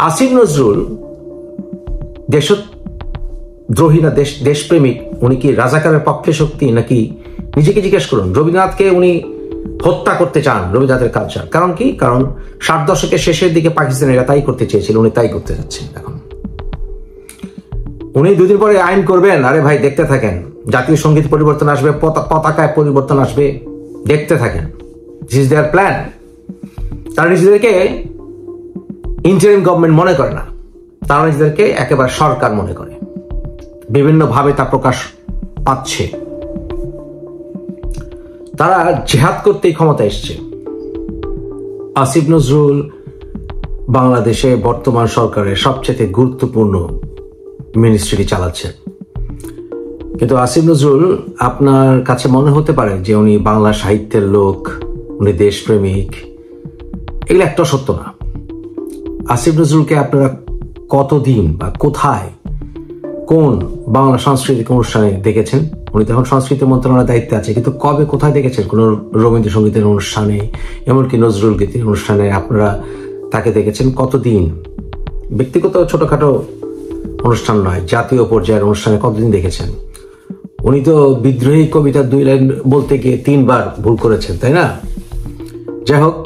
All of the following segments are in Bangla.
আসিফ নজরুল দেশদ্রোহী না দেশপ্রেমিক, উনি কি রাজাকারের পক্ষে শক্তি নাকি? নিজেকে জিজ্ঞেস করুন। রবীন্দ্রনাথকে উনি হত্যা করতে চান, রবীন্দ্রনাথের কালচার। কারণ কি? কারণ 60 দশকের শেষের দিকে পাকিস্তানিরা তাই করতে চেয়েছিল, উনি তাই করতে যাচ্ছেন। এখন উনি দুদিন পরে আইন করবেন, আরে ভাই দেখতে থাকেন, জাতীয় সঙ্গীত পরিবর্তন আসবে, পতাকায় পরিবর্তন আসবে, দেখতে থাকেন। This is there plan. তারা নিজেদেরকে ইন্টারিম গভর্নমেন্ট মনে করে না, তারা নিজেদেরকে একেবারে সরকার মনে করে। বিভিন্নভাবে তা প্রকাশ পাচ্ছে। তারা জেহাদ করতেই ক্ষমতা এসছে। আসিফ নজরুল বাংলাদেশে বর্তমান সরকারের সবচেয়ে গুরুত্বপূর্ণ মিনিস্ট্রি চালাচ্ছেন। কিন্তু আসিফ নজরুল, আপনার কাছে মনে হতে পারে যে উনি বাংলা সাহিত্যের লোক, উনি দেশপ্রেমিক, এগুলো একটা সত্য না। আসিফ নজরুলকে আপনারা কতদিন বা কোথায়, কোন বাংলা সাংস্কৃতিক অনুষ্ঠানে দেখেছেন? উনি তখন সংস্কৃতি মন্ত্রণালয়ের দায়িত্বে আছে, কিন্তু কবে কোথায় দেখেছেন? কোন রবীন্দ্রসঙ্গীতের অনুষ্ঠানে, এমনকি নজরুল গীতির অনুষ্ঠানে আপনারা তাকে দেখেছেন কতদিন? ব্যক্তিগত ছোটখাটো অনুষ্ঠান নয়, জাতীয় পর্যায়ের অনুষ্ঠানে কতদিন দেখেছেন? উনি তো বিদ্রোহী কবিতার 2 লাইন বলতে গিয়ে 3 বার ভুল করেছেন, তাই না? যাই হোক,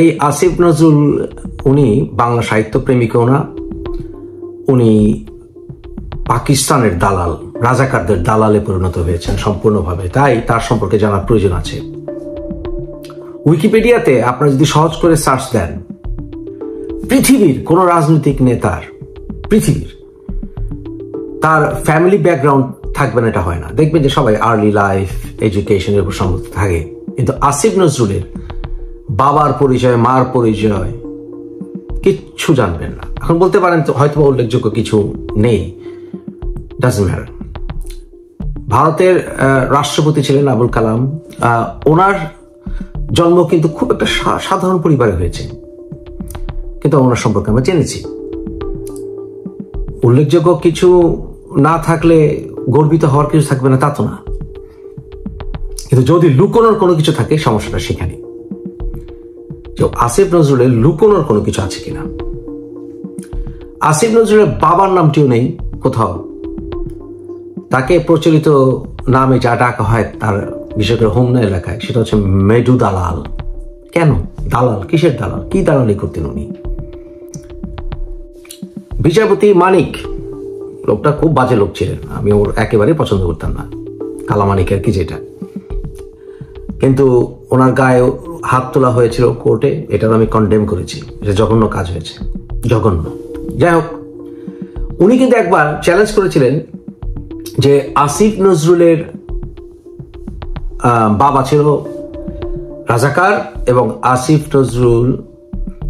এই আসিফ নজরুল উনি বাংলা সাহিত্য প্রেমিকও না, উনি পাকিস্তানের দালাল, রাজাকারদের দালালে পরিণত হয়েছেন সম্পূর্ণভাবে। তাই তার সম্পর্কে জানার প্রয়োজন আছে। উইকিপিডিয়াতে আপনারা যদি সহজ করে সার্চ দেন, পৃথিবীর কোন রাজনৈতিক নেতার, পৃথিবীর, তার ফ্যামিলি ব্যাকগ্রাউন্ড থাকবে না এটা হয় না। দেখবেন যে সবাই আর্লি লাইফ, এডুকেশনের উপর সম্পর্ক থাকে, কিন্তু আসিফ নজরুলের বাবার পরিচয়, মার পরিচয় কিচ্ছু জানবেন না। এখন বলতে পারেন হয়তো উল্লেখযোগ্য কিছু নেই, ডাজন্ট ম্যাটার। ভারতের রাষ্ট্রপতি ছিলেন আবুল কালাম, ওনার জন্ম কিন্তু খুব একটা সাধারণ পরিবারে হয়েছে, কিন্তু ওনার সম্পর্কে আমরা জেনেছি। উল্লেখযোগ্য কিছু না থাকলে গর্বিত হওয়ার কিছু থাকবে না তা তো না, কিন্তু যদি লুকোনোর কোনো কিছু থাকে, সমস্যাটা সেখানে যে আসিফ নজরুলের লুকোনোর কোনো কিছু আছে কিনা। আসিফ নজরুলের বাবার নামটিও নেই কোথাও। তাকে প্রচলিত নামে যা ডাকা হয় তার, বিশেষ করে হোমনা এলাকায়, সেটা হচ্ছে মেডু দালাল। কেন দালাল? কিসের দালাল? কি দালালি করতেন উনি? বিচারপতি মানিক লোকটা খুব বাজে লোক ছিলেন, আমি ওর একেবারে পছন্দ করতাম না, কালা মানিক আর কি যেটা। কিন্তু ওনার গায়ে হাত তোলা হয়েছিল কোর্টে, এটার আমি কন্ডেম করেছি, এটা জঘন্য কাজ হয়েছে, জঘন্য। যাই হোক, উনি কিন্তু একবার চ্যালেঞ্জ করেছিলেন যে আসিফ নজরুলের বাবা ছিল রাজাকার এবং আসিফ নজরুল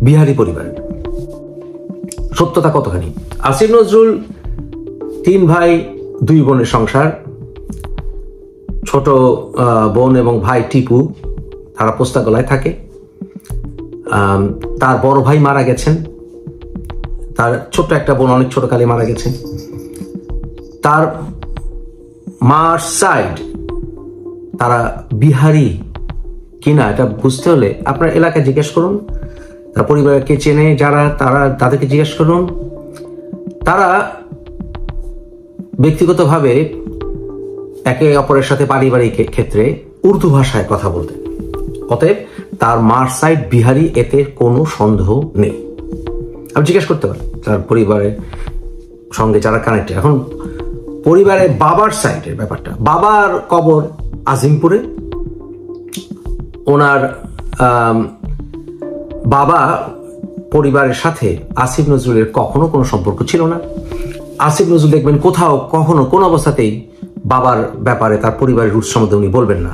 বিহারি পরিবারের। সত্যতা কতখানি? আসিফ নজরুল 3 ভাই 2 বোনের সংসার। ছোট বোন এবং ভাই টিপু, তারা পোস্তাগোলায় থাকে। তার বড় ভাই মারা গেছেন, তার ছোট্ট একটা বোন অনেক ছোট কালে মারা গেছেন। তার মার সাইড তারা বিহারি কিনা এটা বুঝতে হলে আপনার এলাকায় জিজ্ঞেস করুন, তার পরিবারকে চেনে যারা, তাদেরকে জিজ্ঞেস করুন। তারা ব্যক্তিগতভাবে একে অপরের সাথে পারিবারিক ক্ষেত্রে উর্দু ভাষায় কথা বলতেন। অতএব তার মার সাইড বিহারি, এতে কোনো সন্দেহ নেই। আপনি জিজ্ঞেস করতে পারেন তার পরিবারের সঙ্গে যারা কানেক্টেড। এখন পরিবারের বাবার সাইডের ব্যাপারটা, বাবার কবর আজিমপুরে। ওনার বাবা পরিবারের সাথে আসিফ নজরুলের কখনো কোনো সম্পর্ক ছিল না। আসিফ নজরুল দেখবেন কোথাও কখনো কোন অবস্থাতেই বাবার ব্যাপারে তার পরিবারের রুট সম্বন্ধে উনি বলবেন না।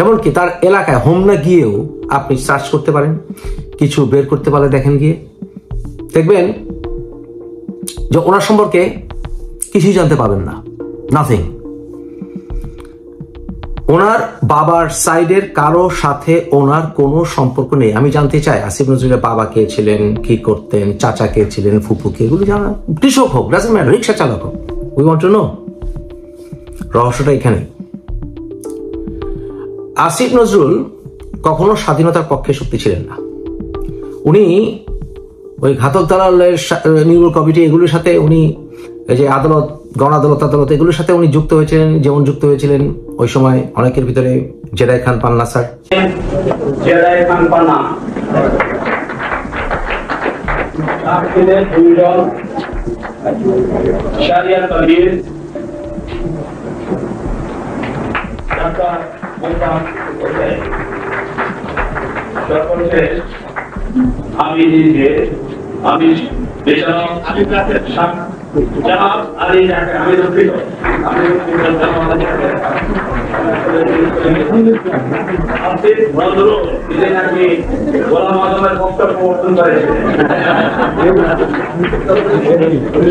এমনকি তার এলাকায় হোমনা গিয়েও আপনি সার্চ করতে পারেন, কিছু বের করতে পারলে দেখেন গিয়ে, দেখবেন যে ওনার সম্পর্কে কিছুই জানতে পাবেন না, নাথিং। ওনার বাবার সাইডের কারো সাথে ওনার কোনো সম্পর্ক নেই। আমি জানতে চাই আসিফ নজরুলের বাবা কে ছিলেন, কি করতেন, চাচা কে ছিলেন, ফুপু কে, এগুলো জানা, কৃষক হোক, ডাজন্ট ম্যাটার, রিক্সা চালক হোক, উই ওয়ান্ট টু নো। রহস্যটা এখানে। আসিফ নজরুল কখনো স্বাধীনতার পক্ষে শক্তি ছিলেন না। উনি ওই ঘাতক দালালের নির্মূল কমিটি এগুলোর সাথে উনি এই যে আদালত, গণ আদালত, এগুলোর সাথে উনি যুক্ত হয়েছিলেন, যেমন যুক্ত হয়েছিলেন ওই সময় অনেকের ভিতরে জেদাই খান পান্না স্যার। জেদাই খান পান্না দুইজন, শাহরিয়ার কবির, সর্বশেষ আমি নিজে আমি জনাব আলী জাকের, আমি দুঃখিত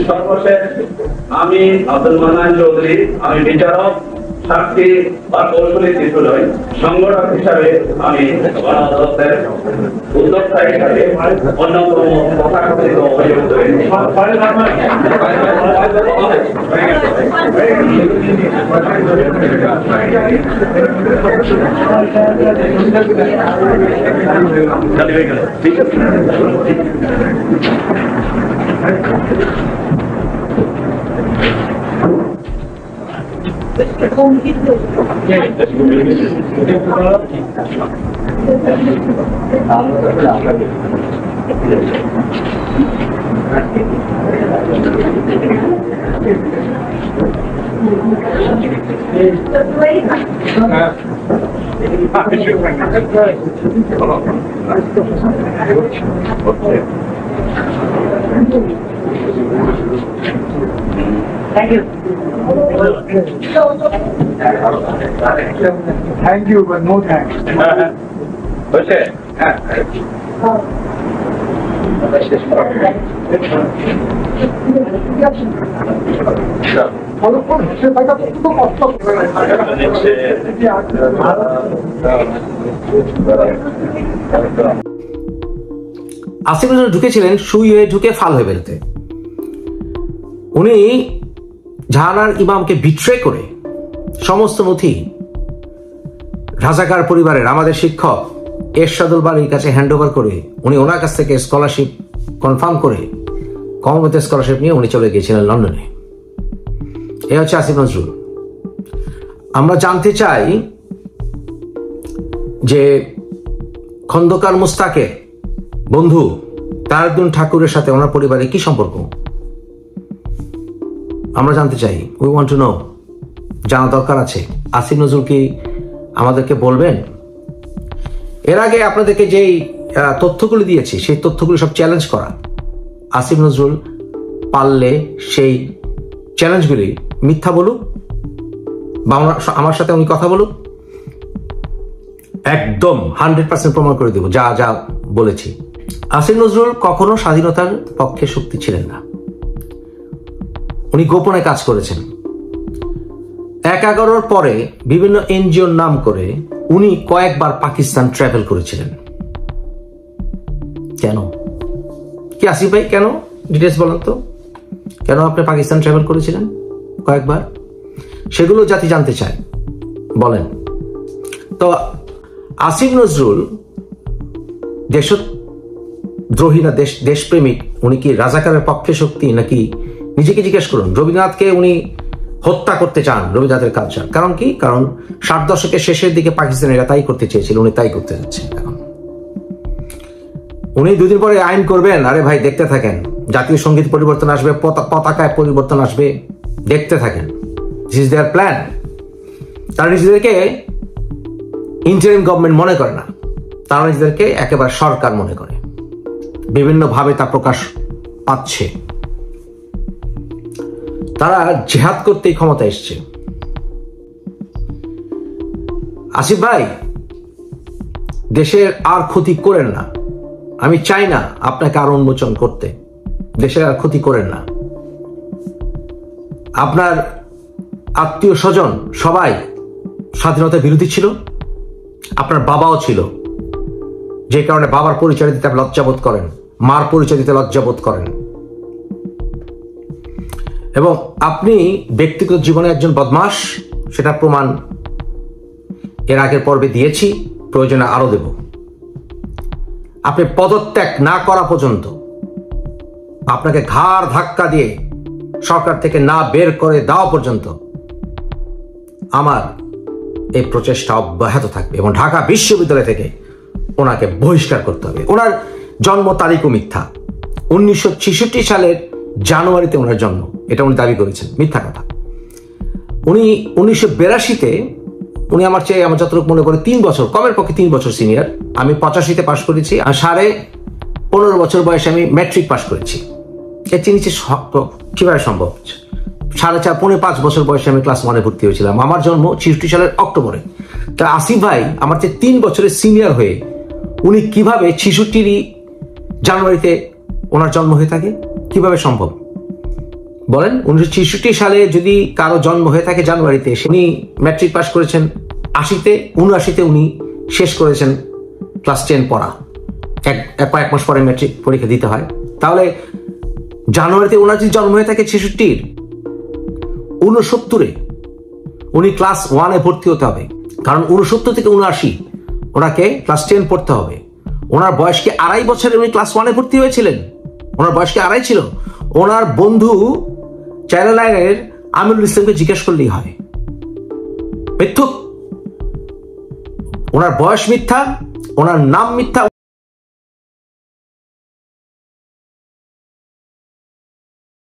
সর্বশেষ আমি আব্দুল মান্নান চৌধুরী, আমি বিচারক, সাক্ষী বা কৌশলী শিশু নয়, সংগঠক হিসাবে আমি গণ আদালতের উদ্যোক্তা হিসাবে অন্যতম তথাকথিত অভিযুক্ত। Thank you. Thank you, but no thanks. Okay. Asif Nazrul ঢুকেছিলেন সুই হয়ে ঢুকে ফাল হয়ে বেরোতে। উনি জাহানার ইমামকে বিট্রে করে সমস্ত নথি রাজাকার পরিবারের আমাদের শিক্ষক এরশাদুল বারীর কাছে হ্যান্ড ওভার করে উনি ওনার কাছ থেকে স্কলারশিপ কনফার্ম করে কমনওয়েলথ স্কলারশিপ নিয়ে উনি চলে গিয়েছিলেন লন্ডনে। এ হচ্ছে আসিফ নজরুল। আমরা জানতে চাই যে খন্দকার মুস্তাকের বন্ধু তারারউদ্দিন ঠাকুরের সাথে ওনার পরিবারের কি সম্পর্ক আমরা জানতে চাই। উই ওয়ান্ট টু নো, জানা দরকার আছে। আসিফ নজরুল কি আমাদেরকে বলবেন? এর আগে আপনাদেরকে যেই তথ্যগুলি দিয়েছি সেই তথ্যগুলি সব চ্যালেঞ্জ করা। আসিফ নজরুল পারলে সেই চ্যালেঞ্জগুলি মিথ্যা বলুক বা আমার সাথে উনি কথা বলুক, একদম 100% প্রমাণ করে দেব যা যা বলেছি। আসিফ নজরুল কখনো স্বাধীনতার পক্ষে শক্তি ছিলেন না। উনি গোপনে কাজ করেছেন। 11-11 পরে বিভিন্ন এনজিওর নাম করে উনি কয়েকবার পাকিস্তান ট্রাভেল করেছিলেন। কেন? কি আসিফ ভাই, কেন ডিটেলস বলেন তো, কেন আপনি পাকিস্তান ট্রাভেল করেছিলেন কয়েকবার? সেগুলো জাতি জানতে চায়, বলেন তো। আসিফ নজরুল দেশদ্রোহী না দেশপ্রেমিক? উনি কি রাজাকারের পক্ষে শক্তি নাকি? নিজেকে জিজ্ঞেস করুন। রবীন্দ্রনাথকে উনি হত্যা করতে চান, রবীন্দ্রনাথের কালচার। কারণ কি? কারণ 60 দশকের শেষের দিকে পাকিস্তানিরা তাই করতে চেয়েছিল, উনি তাই করতে যাচ্ছে এখন। উনি 2 দিন পরে আইন করবেন, আরে ভাই দেখতে থাকেন। জাতীয় সঙ্গীত পরিবর্তন আসবে, পতাকায় পরিবর্তন আসবে, দেখতে থাকেন। This is there plan. তারা নিজেদেরকে ইন্টারিম গভর্নমেন্ট মনে করে না, তারা নিজেদেরকে একেবারে সরকার মনে করে। বিভিন্নভাবে তা প্রকাশ পাচ্ছে। তারা জেহাদ করতেই ক্ষমতা এসছে। আসিফ ভাই, দেশের আর ক্ষতি করেন না। আমি চাই না আপনাকে আর উন্মোচন করতে। দেশের আর ক্ষতি করেন না। আপনার আত্মীয় স্বজন সবাই স্বাধীনতা বিরোধী ছিল, আপনার বাবাও ছিল, যে কারণে বাবার পরিচয় দিতে লজ্জাবোধ করেন, মার পরিচয় দিতে লজ্জাবোধ করেন। এবং আপনি ব্যক্তিগত জীবনে একজন বদমাশ, সেটা প্রমাণ এর আগের পর্বে দিয়েছি, প্রয়োজনে আরো দেব। আপনি পদত্যাগ না করা পর্যন্ত আপনাকে ঘাড় ধাক্কা দিয়ে সরকার থেকে না বের করে দেওয়া পর্যন্ত আমার এই প্রচেষ্টা অব্যাহত থাকবে এবং ঢাকা বিশ্ববিদ্যালয় থেকে ওনাকে বহিষ্কার করতে হবে। ওনার জন্ম তারিখও মিথ্যা। 1966 সালের জানুয়ারিতে ওনার জন্ম, এটা উনি দাবি করেছেন, মিথ্যা কথা। উনি 1982-তে, উনি আমার চেয়ে, আমার যতটুকু মনে করে 3 বছর, কমের পক্ষে 3 বছর সিনিয়র। আমি 85-তে পাশ করেছি, আর 15.5 বছর বয়সে আমি ম্যাট্রিক পাশ করেছি। এর নিচে কিভাবে সম্ভব? 4.5 বছর বয়সে আমি ক্লাস 1-এ ভর্তি হয়েছিলাম। আমার জন্ম 66 সালের অক্টোবরে। তা আসিফ ভাই আমার চেয়ে 3 বছরের সিনিয়র হয়ে উনি কিভাবে 66 জানুয়ারিতে ওনার জন্ম হয়ে থাকে? কিভাবে সম্ভব বলেন? 1966 সালে যদি কারো জন্ম হয়ে থাকে জানুয়ারিতে, উনি ম্যাট্রিক পাস করেছেন 80-তে, 79-তে উনি শেষ করেছেন ক্লাস 10 পড়া। কয়েক মাস পরে ম্যাট্রিক পরীক্ষা দিতে হয়। তাহলে জানুয়ারিতে ওনার যদি জন্ম হয়ে থাকে 66, 69-এ উনি ক্লাস 1-এ ভর্তি হতে হবে, কারণ 69 থেকে 79 ওনাকে ক্লাস 10 পড়তে হবে। ওনার বয়স কি 2.5 বছরে উনি ক্লাস 1-এ ভর্তি হয়েছিলেন? ওনার বয়স কি 2.5 ছিল? ওনার বন্ধু চ্যানেল 9-এর আমিরুল ইসলামকে জিজ্ঞেস করলেই হয়। মিথ্যুক। ওনার বয়স মিথ্যা, ওনার নাম মিথ্যা,